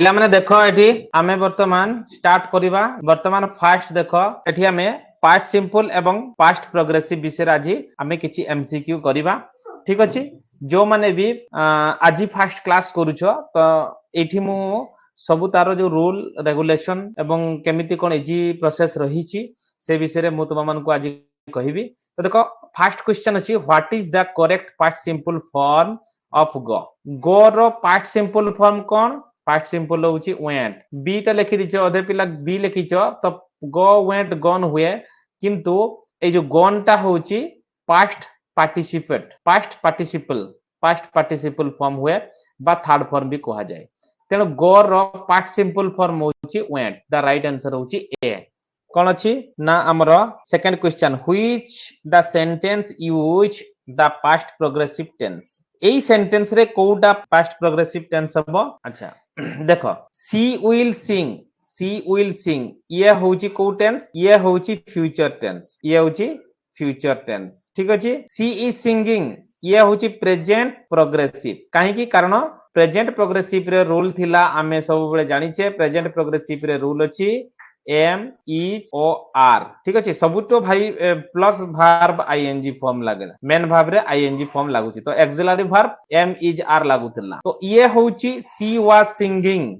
पिला माने देखो एठी आमे वर्तमान स्टार्ट करिबा वर्तमान फास्ट देखो एठी आमे पास्ट सिंपल एवं पास्ट प्रोग्रेसिव विषय आज आमे किछि एमसीक्यू करिबा ठीक अछि जो माने भी आज फास्ट क्लास करूछो तो एठी मु सब तार जो रूल रेगुलेशन एवं केमिति कोन इजी प्रोसेस रहिछि से विषय रे मु तुम मानकु आज कहिबी तो देखो फर्स्ट क्वेश्चन अछि what is the correct past simple form of go रो पास्ट सिंपल फॉर्म कोन पास्ट सिंपल होउची वेंट बी टा लिखि दिछो अधे पिला बी लिखिछो तो गो वेंट गन हुए किंतु ए जो गन टा होउची पास्ट पार्टिसिपल फॉर्म हुए बा थर्ड फॉर्म भी कहा जाए तेणु गो रो पास्ट सिंपल फॉर्म होउची वेंट द राइट आंसर होउची ए कौन अच्छी ना आमर second question which the sentence use the past progressive tense एई सेंटेंस रे कोउटा पास्ट प्रोग्रेसिव टेंस हबो अच्छा देखो सी विल सिंग ये होउची को टेंस ये होउची फ्यूचर टेंस ठीक अछि सी इज सिंगिंग ये होउची प्रेजेंट प्रोग्रेसिव काहे की कारण प्रेजेंट प्रोग्रेसिव रे रूल थिला आमे सब बेले जानि छे प्रेजेंट प्रोग्रेसिव रे रूल अछि एम इज ओ आर ठीक अछि सबुतो भाई प्लस वर्ब आईएनजी फॉर्म लागेला मेन वर्ब रे आईएनजी फॉर्म लागुची तो auxiliary verb am is are लागुतला तो ये होउची सी वाज सिंगिंग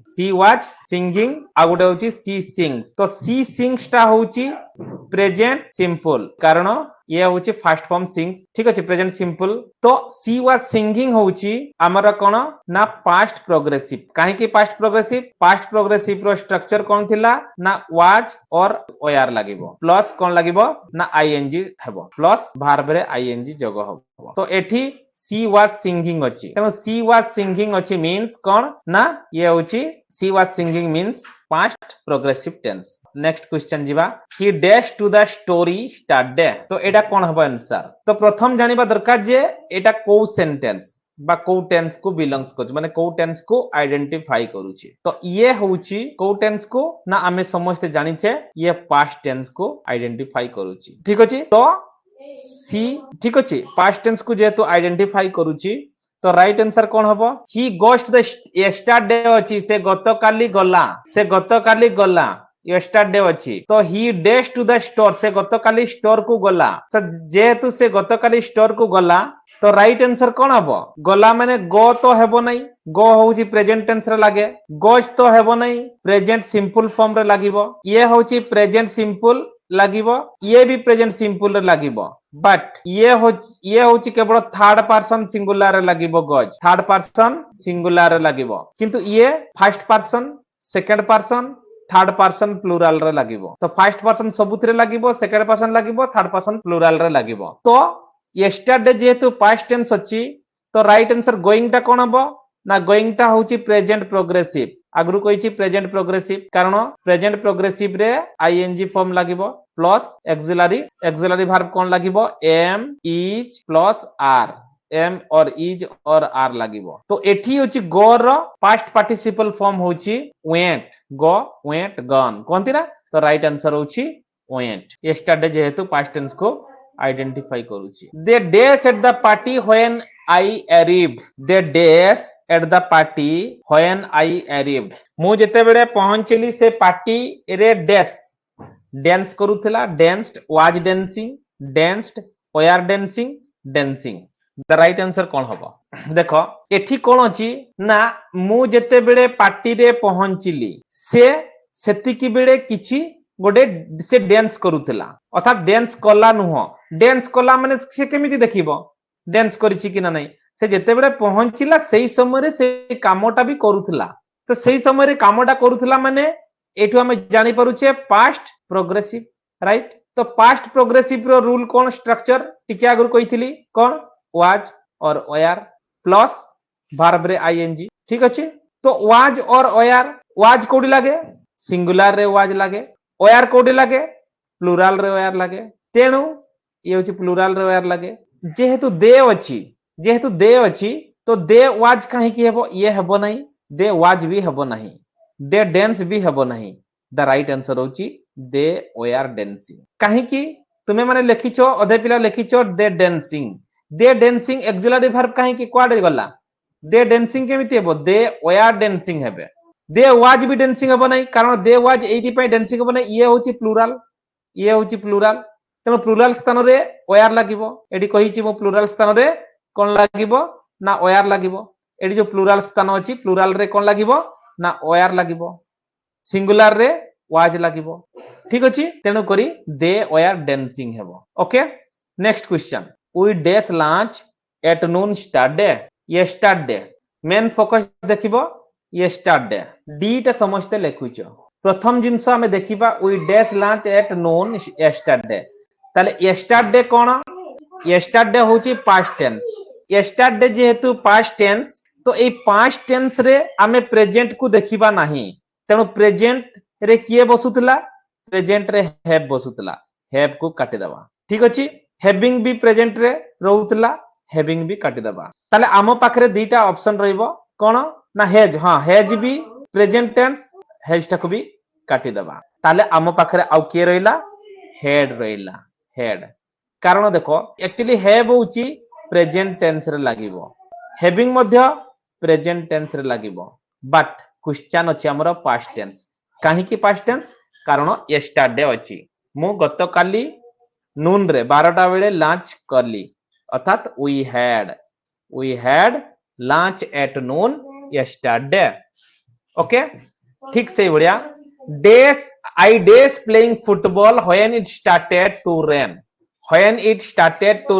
आ गुटे होउची सी सिंग्स तो सी सिंग्स टा होउची प्रेजेंट सिंपल कारण ये होउची फर्स्ट फॉर्म सिंग्स ठीक अछि प्रेजेंट सिंपल तो सी वाज सिंगिंग होउची हमर कोन ना पास्ट प्रोग्रेसिव काहे की पास्ट प्रोग्रेसिव रो स्ट्रक्चर कोन थिला ना वाज और ओआर लागिबो प्लस कोन लागिबो ना आईएनजी हेबो प्लस वर्ब रे आईएनजी जग हेबो तो एठी सी वाज सिंगिंग अछि तेनो सी वाज सिंगिंग अछि मींस कोन ना ये होउची she was singing means past progressive tense next question जीवा he dash to the story start तो एटा कोन हबो आंसर तो प्रथम जानिबा दरकार जे एटा को सेंटेंस बा को टेंस को बिलोंग्स करछ माने को टेंस को आइडेंटिफाई करूची तो ये होउची को टेंस को ना आमे समस्त जानि छे ये पास्ट टेंस को आइडेंटिफाई करूची ठीक अछि तो सी ठीक अछि पास्ट टेंस को जेतु आइडेंटिफाई करूची तो राइट आंसर कोन हबो ही गोस टू द यस्टरडे अछि से गतकाली गला यस्टरडे अछि तो ही डेज टू द स्टोर से गतकाली स्टोर को गला तो जेतु से गतकाली स्टोर को गला तो राइट आंसर कोन हबो गला माने गो तो हेबो नै गो होउची प्रेजेंट टेंस रे लागे गोस तो हेबो नै प्रेजेंट सिंपल फॉर्म रे लागिबो ये होउची प्रेजेंट सिंपल लागिबो ये भी प्रेजेंट सिंपल रे लागिबो बट ये होउची केवल थर्ड पर्सन सिंगुलर रे लागिबो गज थर्ड पर्सन सिंगुलर रे लागिबो किंतु ये first person second person third person plural रे लागिबो तो फर्स्ट पर्सन सबुथिरे लागिबो सेकंड पर्सन लागिबो थर्ड पर्सन प्लुराल रे लागिबो तो यस्टरडे जेतु पास्ट टेंस अछि तो राइट आंसर गोइंग टा कोन हबो ना गोइंग टा होउची प्रेजेंट प्रोग्रेसिव आगरु कहिछि प्रेजेंट प्रोग्रेसिव कारण प्रेजेंट प्रोग्रेसिव रे आईएनजी फॉर्म लागिबो प्लस एक्सिलरी वर्ब कोन लागिबो am is plus are am or is or are लागिबो तो एठी होची गो रो पास्ट पार्टिसिपल फॉर्म होची वेंट गो वेंट गन कोनती ना तो राइट आंसर होची वेंट यस्टरडे जेहेतु पास्ट टेंस को आइडेंटिफाई करूची they dash at the party when I arrived they dash at the party when I arrived मु जेते बेले पहुंचली से पार्टी रे डेस डांस करूथला danced was dancing danced were dancing the right answer कोन हबो देखो एठी कोन अछि ना मु जेते बेले पार्टी रे पहुंचली से सेतिकी बेले किछि गोटे से डांस करूथला अर्थात डांस कला नुह डांस कला माने से केमिति देखिबो डांस करिछि कि ना नै से जेते बेले पहुंचिला सेही समय रे से कामटा भी करूथला तो सेही समय रे कामटा करूथला माने एठु हम जानि परुछे पास्ट प्रोग्रेसिव राइट तो पास्ट प्रोग्रेसिव रो रूल कोन स्ट्रक्चर टिके आगु कहितली कोन वाज और ओआर प्लस वर्ब रे आईएनजी ठीक अछि तो वाज और ओआर वाज कोडी लागे सिंगुलर रे वाज लागे ओआर कोडी लागे प्लुराल रे ओआर लागे तेनु ये होची प्लुराल रे ओआर लागे जेहेतु दे अछि तो दे वाज काहे की हेबो ये हेबो नाही दे वाज भी हेबो नाही दे डांस भी हेबो नाही द राइट आंसर होची दे वेआर डांसिंग काहे की तुमे माने लिखिछो अधे पिला लिखिछो दे डांसिंग एक्सिलरी वर्ब काहे की क्वाडे गला दे डांसिंग केमिति हेबो दे वेआर डांसिंग हेबे दे वाज भी डांसिंग हबो नहीं कारण दे वाज एइति पय डांसिंग हबो नहीं ये होची प्लुराल तेणु प्लुराल स्थान रे ओयार लागिबो एडी कहिछि मो प्लुराल स्थान रे कोन लागिबो ना ओयार लागिबो एडी जो प्लुराल स्थान अछि प्लुराल रे कोन लागिबो ना ओयार लागिबो सिंगुलर रे वाज लागिबो ठीक अछि तेणु करी दे ओयार डांसिंग हेबो okay next question we dash lunch at noon yesterday yesterday main focus देखिबो यस्टरडे डीटा समझते लेखुच प्रथम जिंस आमे देखिबा we dash lunch at noon yesterday ताले यस्टरडे कोन यस्टरडे होची पास्ट टेंस यस्टरडे जेहेतु पास्ट टेंस तो ए पास्ट टेंस रे आमे प्रेजेंट को देखिबा नाही तेणु प्रेजेंट रे किए बसुतला प्रेजेंट रे हैव बसुतला हैव को काटि दबा ठीक अछि हैविंग भी प्रेजेंट रे रहउतला हैविंग भी काटि दबा ताले आमो पाखरे दुईटा ऑप्शन रहइबो कोन ना हेज हां हेज भी प्रेजेंट टेंस हेज टाको भी काटि दबा ताले आमो पाखरे आउ के रहिला हेड रहिला हेड कारण देखो एक्चुअली हैव होची प्रेजेंट टेंस रे लागिबो हैविंग मध्य प्रेजेंट टेंस रे लागिबो बट क्वेश्चन अछि हमर पास्ट टेंस काहे की पास्ट टेंस कारण यस्टरडे अछि मु गतकाली नून रे 12टा बेले लंच करली अर्थात we had lunch at noon yesterday okay ठीक से बढ़िया dash I dash playing football when it started to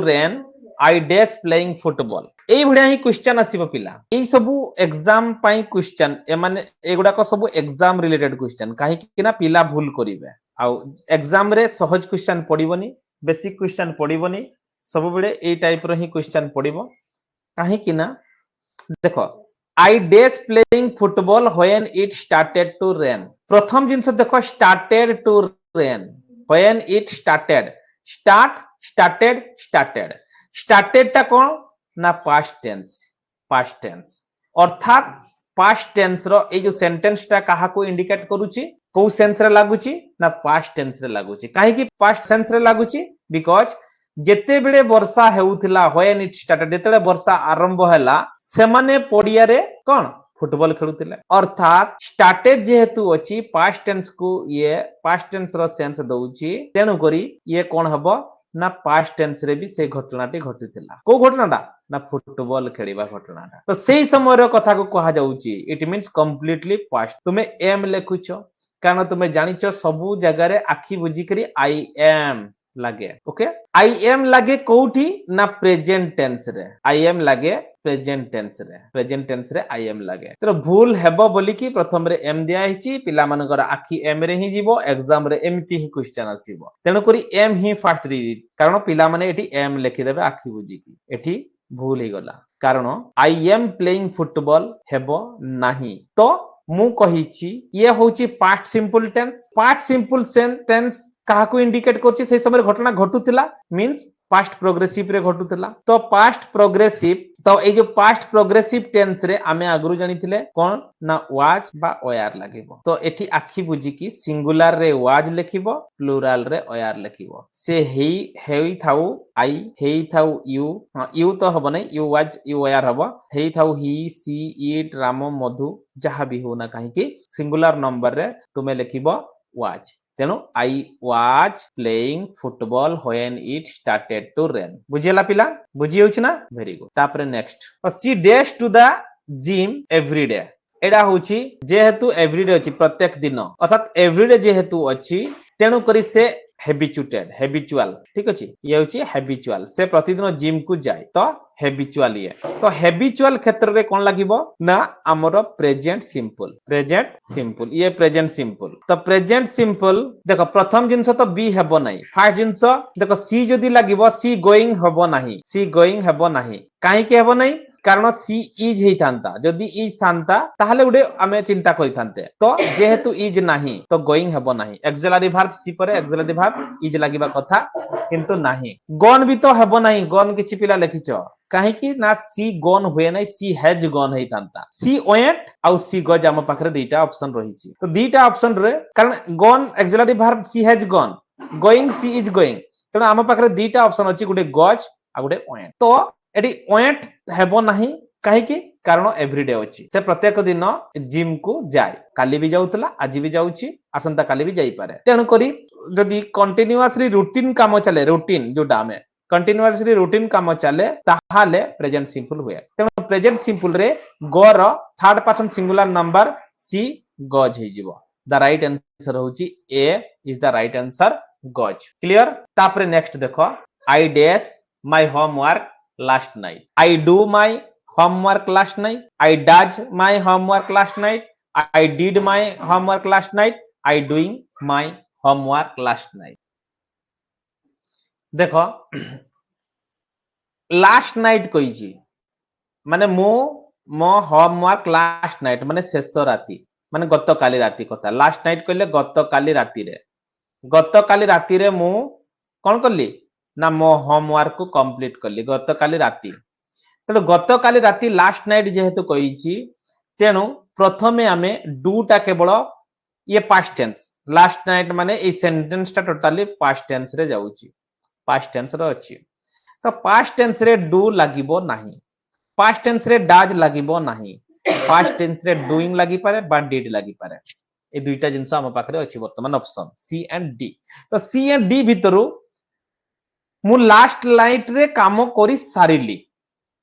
rain I dash playing football एई भडिया ही क्वेश्चन आसीबो पिला एई सबु एग्जाम पई क्वेश्चन ए माने एगुडा को सबु एग्जाम रिलेटेड क्वेश्चन काहे कि ना पिला भूल करिवे आ एग्जाम रे सहज क्वेश्चन पडिबोनी बेसिक क्वेश्चन पडिबोनी सब बेले एई टाइप रो ही क्वेश्चन पडिबो काहे कि ना देखो I dash playing football when it started to rain प्रथम जिंस देखो started to rain when it started ता कोन ना पास्ट टेंस अर्थात पास्ट टेंस रो ए जो सेंटेंस ता काहा को इंडिकेट करूची को सेंस रे लागुची ना पास्ट टेंस रे लागुची काहे कि पास्ट सेंस रे लागुची बिकॉज जेते बेले वर्षा हेउथिला व्हेन इट स्टार्टेड जेते वर्षा आरंभ हैला से माने पडिया रे कोन फुटबॉल खेलुथिले अर्थात स्टार्टेड जेहेतु अछि पास्ट टेंस को ये पास्ट टेंस रो सेंस दउची तेनु करी ये कोन हबो ना पास्ट टेंस रे भी से घटनाटी घटिथिला को घटनाटा ना फुटबॉल खेलिबा घटनाटा तो सेही समय रो कथा को कहा जाउची इट मींस कंप्लीटली पास्ट तुमे एम लेखुचो कारण तुमे जानिचो सबु जगह रे आखी बुझी करी आई एम लागे ओके आई एम लागे कोठी ना प्रेजेंट टेंस रे आई एम लागे प्रेजेंट टेंस रे आई एम लागे तो भूल हेबो बोली कि प्रथम रे एम दिया हिची पिला मानकर आखी एम रे ही जीवो एग्जाम रे एमती ही क्वेश्चन आसीबो तेनो करी एम ही फास्ट दी कारण पिला माने एठी एम लिखि देबे आखी बुझी की एठी भूल ही गला कारण आई एम प्लेइंग फुटबॉल हेबो नाही तो मु कहिची ये होची पास्ट सिंपल टेंस काहा को इंडिकेट करछि से समय घटना घटुतिला मींस पास्ट प्रोग्रेसिव रे घटुतिला तो पास्ट प्रोग्रेसिव तो ए जो पास्ट प्रोग्रेसिव टेंस रे आमे आगरु जानिथिले कोन ना वाज बा ओयार लागिबो तो एठी आखी बुझी की सिंगुलर रे वाज लेखिबो प्लुरल रे ओयार लेखिबो से हेई थाउ आई हेई थाउ यू तो हबो नै यू वाज यू ओयार हबो हेई थाउ ही सी इट राम मधु जहा भी हो ना काहे की सिंगुलर नंबर रे तुमे लेखिबो वाज तेनो I was playing football when it started to rain बुझियला पिला बुझि होछ ना वेरी गुड तापर next she dash to the gym every day एडा होची जेहेतु एवरीडे अछि प्रत्येक दिन अर्थात एवरीडे जेहेतु अछि तेनु करी से हैबिचुअल ठीक अछि ये होची हैबिचुअल से प्रतिदिन जिम को जाय तो हैबिचुअल ये तो हैबिचुअल क्षेत्र रे कोन लागिबो ना हमरो प्रेजेंट सिंपल ये प्रेजेंट सिंपल तो प्रेजेंट सिंपल देखो प्रथम जिंस तो बी हेबो नाही फर्स्ट जिंस देखो सी जदी लागिबो सी गोइंग हेबो नाही काहे के हेबो नाही कारण सी इज ही थांता जदी इज थांता ताहले उडे आमे चिंता करि थांते तो जेहेतु इज नाही तो गोइंग हेबो नाही एक्सिलरी वर्ब सी परे एक्सिलरी वर्ब इज लागिबा कथा किंतु नाही गॉन भी तो हेबो नाही गॉन किछि पिला लेखिचो काहे कि ना सी गॉन हुए नाही सी हैज गॉन ही थांता सी वेंट आउ सी गज हम पाखरे दुईटा ऑप्शन रहिछि तो दुईटा ऑप्शन रे कारण gone auxiliary verb she has gone going she is going तेणु हम पाखरे दुईटा ऑप्शन अछि गुटे गज आ गुटे वेंट तो एटी वेंट हेबो नाही काहे कि कारण एवरीडे अछि से प्रत्येक दिन जिम को जाए काली भी जाउतला आज भी जाउची आसंता काली भी जाई पारे तेणु करी जदि कंटीन्यूअसली रूटीन काम चले रूटीन जोटा हमें कंटीन्यूअसली रूटीन काम चले ताहाले प्रेजेंट सिंपल हुए तेणु प्रेजेंट सिंपल रे गो रो third person singular number she goes हे जिवो द राइट आंसर होची ए is the right answer goes clear तापरे नेक्स्ट देखो I dash my homework last night I do my homework last night I did my homework last night I did my homework last night I doing my homework last night देखो last night कही माने मो मो homework last night माने शेष राति माने गत काली राति कथा लास्ट नाइट कहले गत काली राति रे मु कोन करली ना मो होमवर्क को कंप्लीट करली गत काली राति तेणु गत काली राति लास्ट नाइट जेहेतु कही तेणु प्रथमे आमे डूटा केवल ये पास्ट टेंस लास्ट नाइट माने ए सेंटेंस टा टोटली पास्ट टेंस रे जाउची पास्ट टेंस रे अछि तो पास्ट टेंस रे डू लागिबो नाही पास्ट टेंस रे डाज लागिबो नाही पास्ट टेंस रे डूइंग लागि पारे बा डिड लागि पारे ए दुईटा जिंस हम पाखरे अछि वर्तमान ऑप्शन सी एंड डी तो सी एंड डी भितरु मु लास्ट नाइट रे काम करी सारिली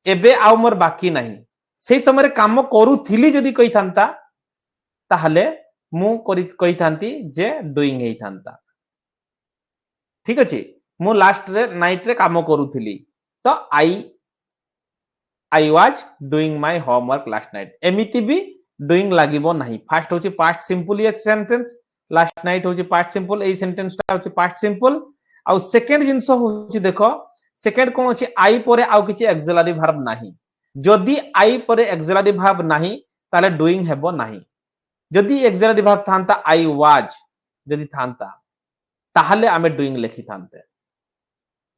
एबे आउ मोर बाकी नाही से समय काम करूथिली जदी कहि थांता ताहले मु कहि थांती जे डूइंग हेई थांता ठीक अछि मु लास्ट रे नाइट रे काम करूथिली तो I was doing my homework last night एमिति भी डूइंग लागिबो नाही फर्स्ट होची पास्ट सिंपल ये सेंटेंस लास्ट नाइट होची पास्ट सिंपल ए सेंटेंस ता होची पास्ट सिंपल आ सेकंड जिंस होची देखो सेकंड कोन अछि आई परे आउ किछि एक्सिलरी वर्ब नाही जदि आई परे एक्सिलरी वर्ब नाही ताले डूइंग हेबो नाही जदि एक्सिलरी वर्ब थांता आई वाज जदि थांता ताहले आमे डूइंग लेखि थांते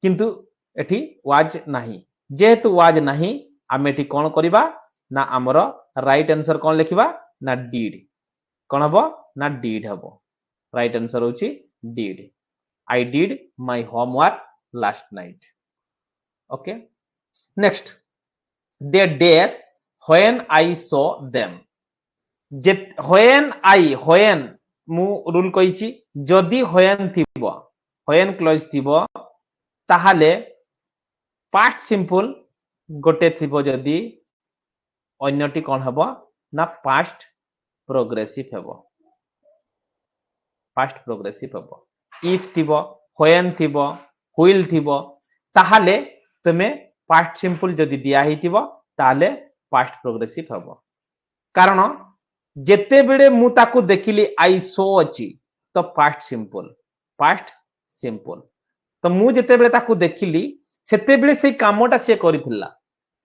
किंतु एठी वाज नाही जेहेतु वाज नाही आमे एठी कोन करिबा ना हमर राइट आंसर कोन लिखिबा ना डिड कोन हबो ना डिड हबो राइट आंसर होची did I did my homework last night okay next their days when I saw them when मु रूल कहिछि जदि when थिबो when क्लोज थिबो ताहाले पास्ट सिंपल गोटे थिबो जदि अन्यटी कोन हबो ना पास्ट प्रोग्रेसिव हबो पास्ट प्रोग्रेसिव हबो if थिबो when थिबो will थिबो ताहाले तमे पास्ट सिंपल जदि दिया हिथिबो ताले पास्ट प्रोग्रेसिव हबो कारण जेते बेले मु ताकू देखिली आई सो अछि तो पास्ट सिंपल तो मु जेते बेले ताकू देखिली सेते बेले से कामोटा से करिथिला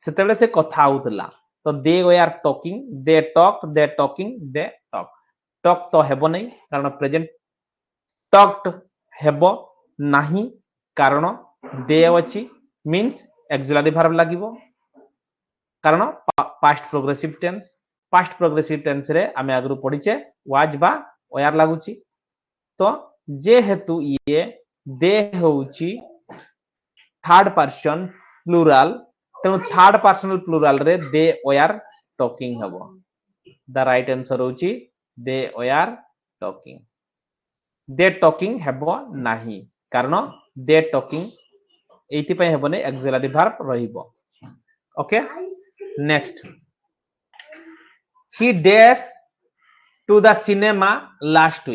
सेते बेले से कथा होतला तो they were are talking they talk talk तो हेबो नै कारण प्रेजेंट टॉक्ड हेबो नाही कारण दे अछि means auxiliary verb लागिबो कारण past progressive tense रे आमे आगरु पढिचे was बा were लागुची तो जेहेतु ये दे होउची थर्ड पर्सन प्लुरल तेनु थर्ड पर्सन प्लुरल रे दे were टॉकिंग हबो द राइट आंसर होउची दे were टॉकिंग हेबो नाही कारण दे टॉकिंग एथि पय हेबने ऑक्सिलरी वर्ब रहिबो okay next he dash to the cinema last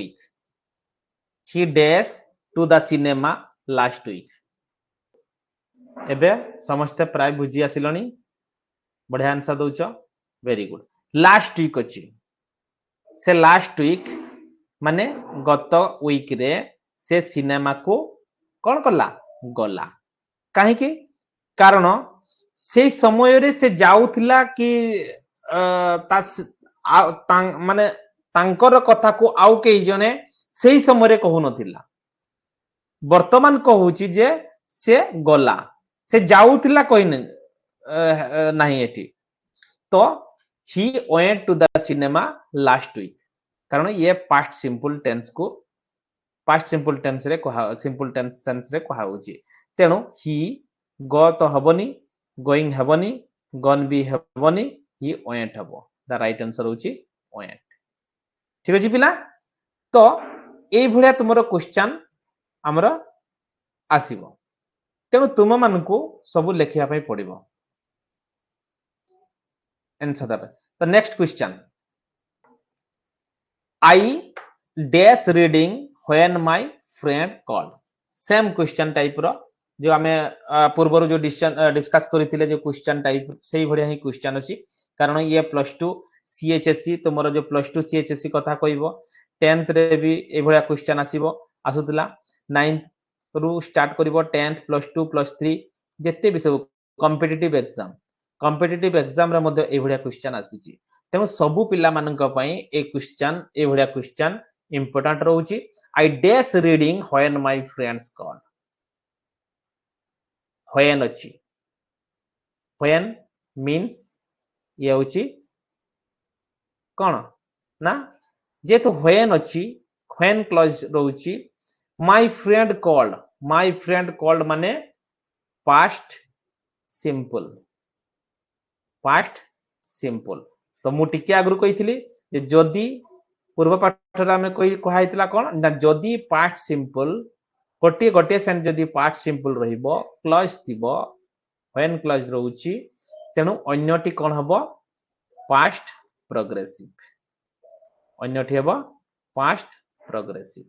week एबे समस्त प्राय बुझी आसिलनी बढ़िया आंसर दउचो वेरी गुड लास्ट वीक अछि से लास्ट वीक माने गत वीक रे से सिनेमा को कोन करला गला काहे कि कारण से समय रे से जाउथिला कि माने तांकर कथा को आउ के जने सेही समय रे कहू नथिला वर्तमान कहूची जे से गला से जाउथिला कहि नाही एठी तो he went to the cinema last week कारण ये पास्ट सिंपल टेंस रे कहा सिंपल टेंस रे कहा होची तेणु ही गो तो हबनी गोइंग हबनी गन भी हबनी ये went हबो द राइट आंसर होची went ठीक अछि पिला तो एई भलिया तुमरो क्वेश्चन हमरो आसीबो तेणु तुम मानकू सब लेखिया पई पड़िबो आंसर दबे तो next question I dash reading when my friend called same question type रो जो आमे पूर्वरु जो डिस्कस करथिले जो क्वेश्चन टाइप सेही भलिया ही क्वेश्चन अछि कारण ये +2 सीएचएससी तुमरो जो +2 सीएचएससी कथा कहइबो 10th रे भी ए भलिया क्वेश्चन आसीबो आसुतला 9th रु स्टार्ट करिवो 10th +2 +3 जेते भी सब कॉम्पिटिटिव एग्जाम रे मध्ये ए भलिया क्वेश्चन आसीची तेणु सबु पिला मानक पई ए क्वेश्चन ए भलिया क्वेश्चन इंपोर्टेंट रहउची I dash reading when my friends call when अछि व्हेन मीन्स ये होची कोन ना जेतु व्हेन अछि व्हेन क्लॉज रहउची माय फ्रेंड कॉल्ड माने पास्ट सिंपल तो मु टिके आगु कहितली जे जदी पूर्व पाठ रे हमें कोइ कहाइतला कोन ना जदी पास्ट सिंपल गोटे गोटे सेंट जदी पास्ट सिंपल रहिबो क्लॉज थिबो व्हेन क्लॉज रहउची तेनु अन्यटी कोन हबो पास्ट प्रोग्रेसिव अन्यटी हबो पास्ट प्रोग्रेसिव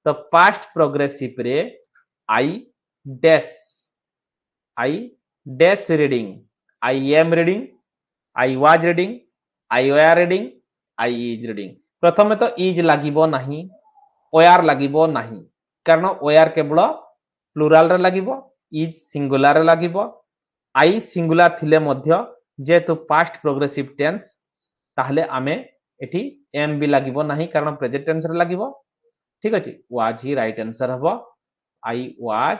तो पास्ट प्रोग्रेसिव रे I dash reading I am reading I was reading I were reading I is reading प्रथमे तो इज लागिबो नाही वेयर लागिबो नाही कारण वेयर केवल प्लुराल रे लागिबो इज सिंगुलर रे लागिबो आई सिंगुलर थिले मध्य जेतु पास्ट प्रोग्रेसिव टेंस ताहले आमे एठी एम भी लागिबो नाही कारण प्रेजेंट टेंस रे लागिबो ठीक अछि वाज ही राइट आंसर हबो I was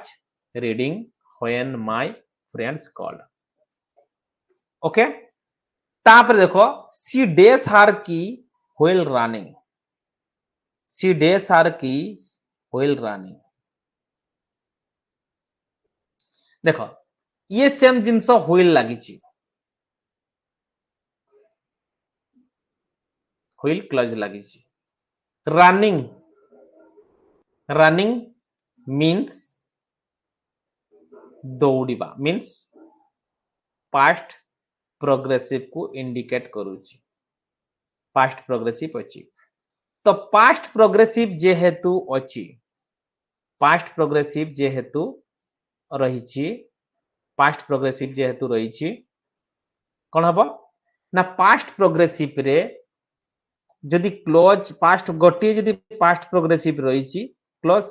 reading when my friends called okay तापर देखो she dash her key while running she dash her key while running देखो ये सेम जिंस व्हिल लागिची व्हिल क्लज लागिची रनिंग मीन्स दौड़िबा मीन्स पास्ट प्रोग्रेसिव को इंडिकेट करूची पास्ट प्रोग्रेसिव अछि तो पास्ट प्रोग्रेसिव जेहेतु अछि पास्ट प्रोग्रेसिव जेहेतु रहिची पास्ट प्रोग्रेसिव जेहेतु रहिची कोन हबो ना पास्ट प्रोग्रेसिव रे जदि क्लोज पास्ट गोटी जदि पास्ट प्रोग्रेसिव रहिची क्लोज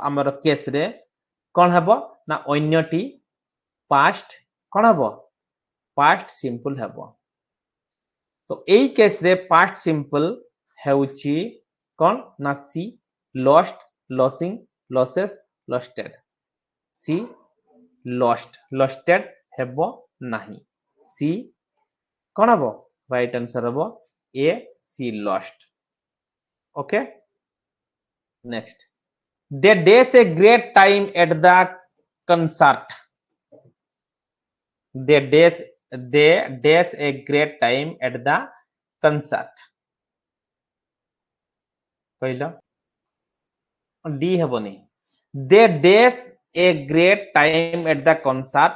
हमर केस रे कोन हबो ना अन्यटी पास्ट कोन हबो पास्ट सिंपल हबो तो एई केस रे पास्ट सिंपल हेउची कोन ना she lost losing loses losted she losted हेबो नाही सी कोन हबो राइट आंसर हबो ए she lost okay next they dash a great time at the concert they dash a great time at the concert कहलो D हेबनी they dash a great time at the concert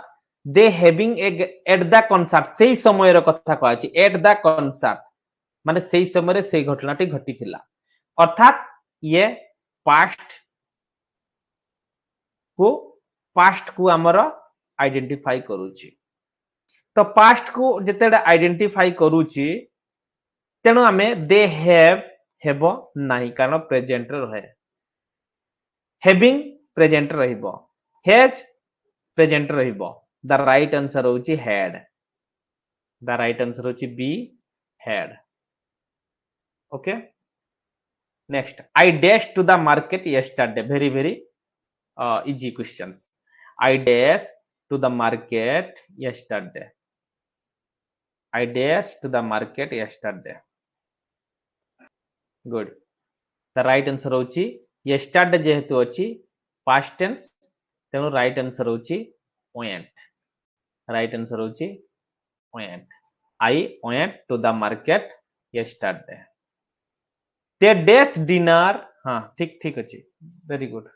they having a at the concert सेही समय रो कथा कहछि at the concert माने सेही समय रे सेही घटनाटी घटिथिला अर्थात ये पास्ट को हमर आइडेंटिफाई करूची तो पास्ट को जेतेडा आइडेंटिफाई करूची तेनु हमें दे हैव हेबो नाही कारण प्रेजेंट रहे हैविंग प्रेजेंट रहिबो हैज प्रेजेंट रहिबो द राइट आंसर होची हैड द राइट आंसर होची B had okay next I dash to the market yesterday very easy questions I dash to the market yesterday I dashed to the market yesterday good the right answer होची yesterday जेहेतु अछि past tense तेनु right answer होची went right answer होची went I went to the market yesterday. They dash dinner, हाँ ठीक ठीक अच्छी, very good.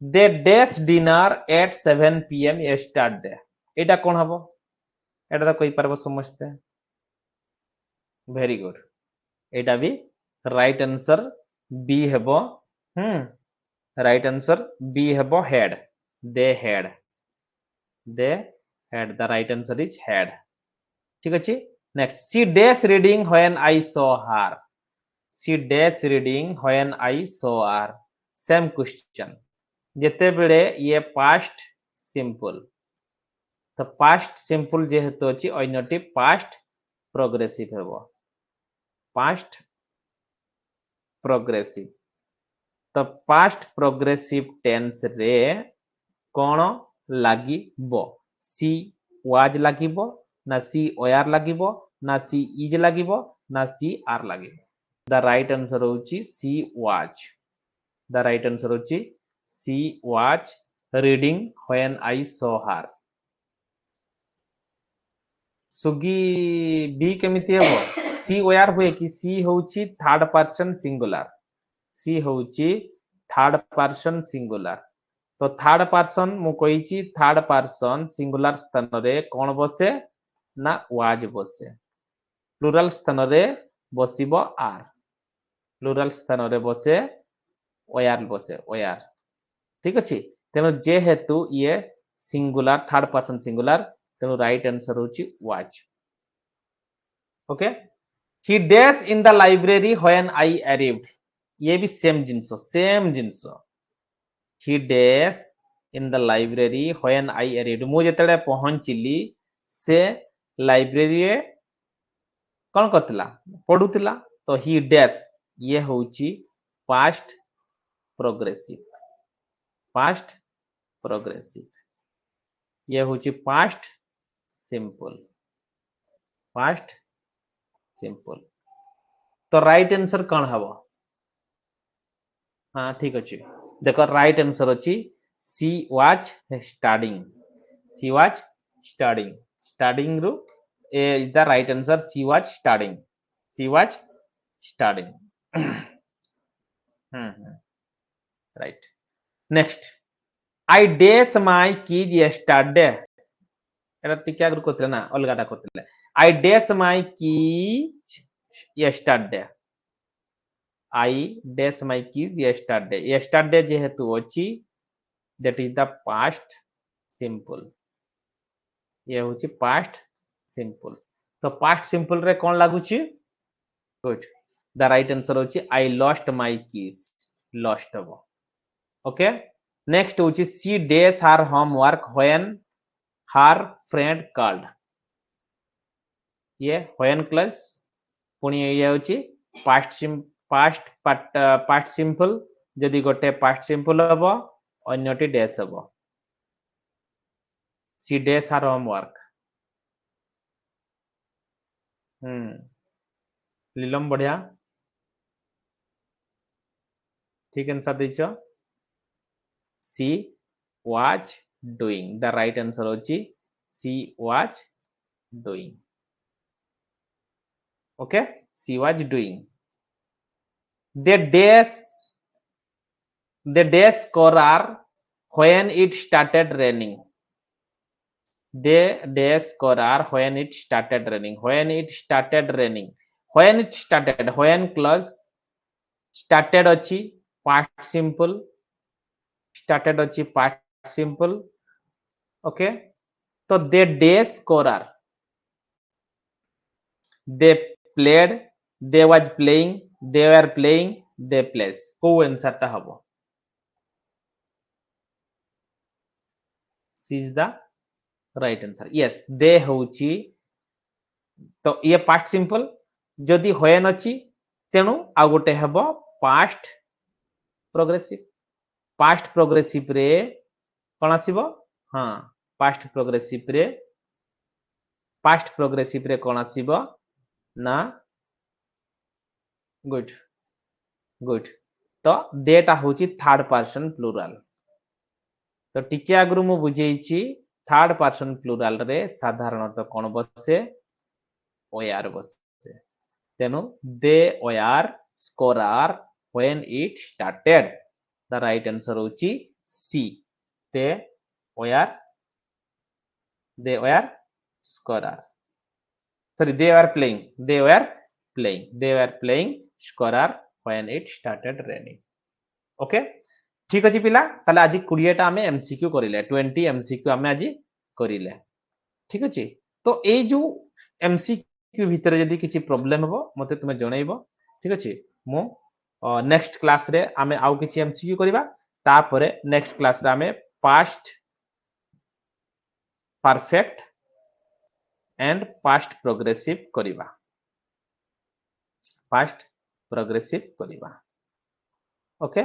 They dash dinner at 7 p.m. yesterday. এটা কোন হবো? এটা তো কই পারবো সমস্তে। Very good. এটা भी right answer B হবো। right answer B হবো had. They had. They had. The right answer is had. ঠিক আছে? Next, she dash reading when I saw her. She dash reading when I saw her. Same question. যেতেবেলে ইয়ে past simple. তো past simple যেহেতু আছে অন্যটি past progressive হবো। past progressive। তো past progressive tense রে কোন লাগিব? সি was লাগিব না সি were লাগিব না সি is লাগিব না সি are লাগিব? The right answer হচ্ছে she was. The right answer হচ্ছে she was reading when I saw her. সুগি বি কেমিতি হবো? সি ওয়ার হুয়ে কি সি হচ্ছে থার্ড পারসন সিঙ্গুলার। সি হচ্ছে থার্ড পারসন সিঙ্গুলার। তো থার্ড পারসন মু কইছি থার্ড পারসন সিঙ্গুলার স্থাନରେ কোন বসে না ওয়াজ বসে। প্লুরাল স্থাନରେ বসিব আর। প্লুরাল স্থাନରେ বসে ওয়ার বসে ওয়ার। ঠিক আছে? তেণু যেহেতু ইয়ে সিঙ্গুলার থার্ড পারসন সিঙ্গুলার তেণু রাইট আনসার হচ্ছে was. Okay he dash in the library when I arrived. ये भी same genus he dash in the library when I arrived. मु जेतले पहुंचली से लाइब्रेरी रे कोन करतला पढुतला। तो he dash ये होची past progressive। past progressive ये होची past simple। past simple। तो राइट आंसर कोन हबो? हाँ ठीक अच्छे। देखो राइट आंसर अच्छी she was studying. She was studying. Studying रु ए is the right answer. She was studying. She was studying. Right. Next, I dash my keys yesterday. এটা টিকে আগে করতে না অলগাটা করতে। I dash my keys yesterday. I dash my keys yesterday. Yesterday যেহেতু ଅଛି that is the past simple। ये होची past simple। तो past simple रे कोन लागुची? Good। The right answer होची I lost my keys। lost হবো। Okay। Next होची she dash her homework when her friend called। ये when plus पुणी ये होची past simple। যদি গোটে past simple হবো অন্যটি dash হবো। she dash her homework। लीलम बढ़िया ठीक answer दीचो। she was doing। the right answer होची she was doing। okay she was doing। they dash scorer when it started raining। they dash scorer when it started raining। when it started raining। when it started when clause started अछि past simple। started अछि past simple। okay तो they dash scorer। they played they was playing they were playing they plays। को answer ता हबो? C is the right answer। yes they होची। तो ये past simple जदि when अछि तेनु आ गोटे हबो past progressive। past progressive रे कोन आसीबो? हां past progressive रे कोन आसीबो ना गुड गुड। तो देटा होची थर्ड पर्सन प्लुराल। तो टिके आगरु मु बुझेइची थर्ड पर्सन प्लुराल रे साधारणतः कोन बसे ওয়ার বসছে, তেণু they were scorer when it started, the right answer হচ্ছে সি, they were scorer, sorry they were playing scorer when it started raining. ওকে, ঠিক আছে পিলা, তাহলে আজ 20টা আমি এমসিকিউ করিলে, 20 এমসিকিউ আমি আজ করিলে, ঠিক আছে। তো এই যে এমসিকিউ ভিতরে যদি কিছু প্রবলেম হবো মতে তুমি জনাইব, ঠিক আছে। মু নেক্সট ক্লাস রে আমি আউ কিছু এমসিকিউ করিবা, তারপরে নেক্সট ক্লাস রে আমি past perfect and past progressive করিবা, পাস্ট প্রোগ্রেসিভ করিবা। ওকে।